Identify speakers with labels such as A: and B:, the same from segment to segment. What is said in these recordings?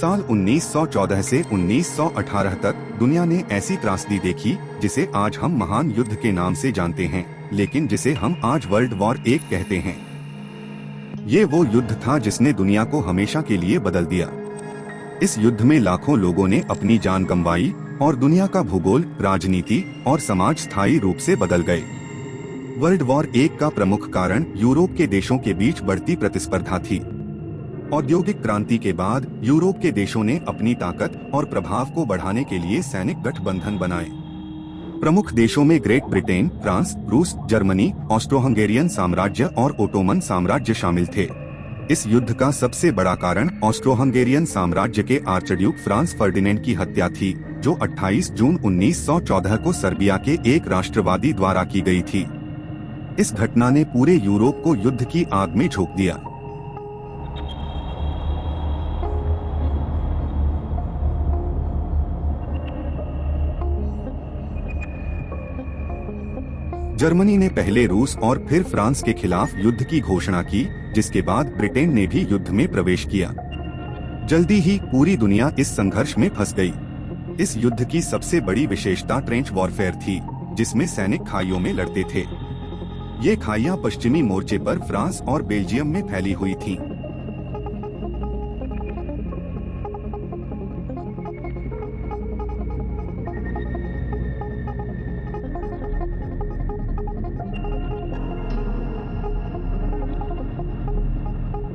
A: साल 1914 से 1918 तक दुनिया ने ऐसी त्रासदी देखी जिसे आज हम महान युद्ध के नाम से जानते हैं, लेकिन जिसे हम आज वर्ल्ड वॉर 1 कहते हैं। ये वो युद्ध था जिसने दुनिया को हमेशा के लिए बदल दिया। इस युद्ध में लाखों लोगों ने अपनी जान गंवाई और दुनिया का भूगोल, राजनीति और समाज स्थायी रूप से बदल गए। वर्ल्ड वॉर 1 का प्रमुख कारण यूरोप के देशों के बीच बढ़ती प्रतिस्पर्धा थी। औद्योगिक क्रांति के बाद यूरोप के देशों ने अपनी ताकत और प्रभाव को बढ़ाने के लिए सैनिक गठबंधन बनाए। प्रमुख देशों में ग्रेट ब्रिटेन, फ्रांस, रूस, जर्मनी, ऑस्ट्रो-हंगेरियन साम्राज्य और ओटोमन साम्राज्य शामिल थे। इस युद्ध का सबसे बड़ा कारण ऑस्ट्रो-हंगेरियन साम्राज्य के आर्चड्यूक फ्रांस फर्डिनेंड की हत्या थी, जो 28 जून 1914 को सर्बिया के एक राष्ट्रवादी द्वारा की गई थी। इस घटना ने पूरे यूरोप को युद्ध की आग में झोंक दिया। जर्मनी ने पहले रूस और फिर फ्रांस के खिलाफ युद्ध की घोषणा की, जिसके बाद ब्रिटेन ने भी युद्ध में प्रवेश किया। जल्दी ही पूरी दुनिया इस संघर्ष में फंस गई। इस युद्ध की सबसे बड़ी विशेषता ट्रेंच वॉरफेयर थी, जिसमें सैनिक खाइयों में लड़ते थे। ये खाइयां पश्चिमी मोर्चे पर फ्रांस और बेल्जियम में फैली हुई थीं।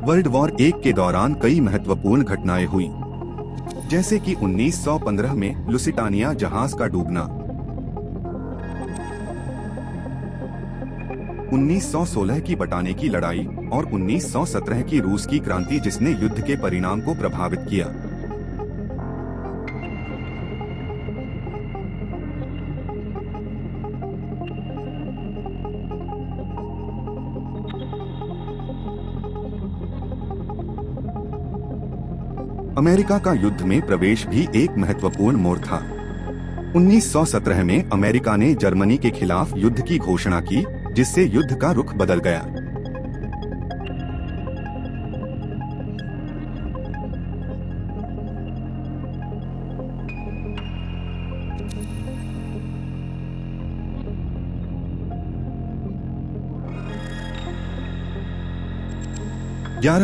A: वर्ल्ड वॉर 1 के दौरान कई महत्वपूर्ण घटनाएं हुई, जैसे कि 1915 में लुसिटानिया जहाज का डूबना, 1916 की बटाने की लड़ाई और 1917 की रूस की क्रांति, जिसने युद्ध के परिणाम को प्रभावित किया। अमेरिका का युद्ध में प्रवेश भी एक महत्वपूर्ण मोड़ था। 1917 में अमेरिका ने जर्मनी के खिलाफ युद्ध की घोषणा की, जिससे युद्ध का रुख बदल गया।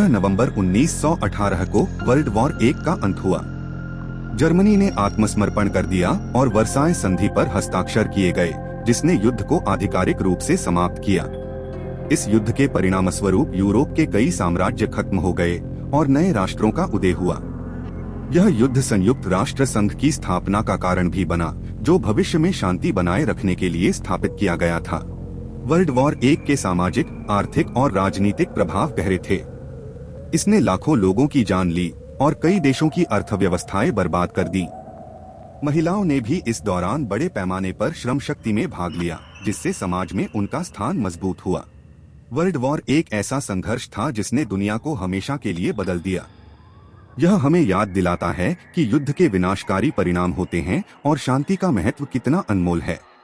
A: नवंबर 1918 को वर्ल्ड वॉर 1 का अंत हुआ। जर्मनी ने आत्मसमर्पण कर दिया और वर्साय संधि पर हस्ताक्षर किए गए, जिसने युद्ध को आधिकारिक रूप से समाप्त किया। इस युद्ध के परिणामस्वरूप यूरोप के कई साम्राज्य खत्म हो गए और नए राष्ट्रों का उदय हुआ। यह युद्ध संयुक्त राष्ट्र संघ की स्थापना का कारण भी बना, जो भविष्य में शांति बनाए रखने के लिए स्थापित किया गया था। वर्ल्ड वॉर 1 के सामाजिक, आर्थिक और राजनीतिक प्रभाव गहरे थे। इसने लाखों लोगों की जान ली और कई देशों की अर्थव्यवस्थाएं बर्बाद कर दी। महिलाओं ने भी इस दौरान बड़े पैमाने पर श्रम शक्ति में भाग लिया, जिससे समाज में उनका स्थान मजबूत हुआ। वर्ल्ड वॉर 1 ऐसा संघर्ष था जिसने दुनिया को हमेशा के लिए बदल दिया। यह हमें याद दिलाता है कि युद्ध के विनाशकारी परिणाम होते हैं और शांति का महत्व कितना अनमोल है।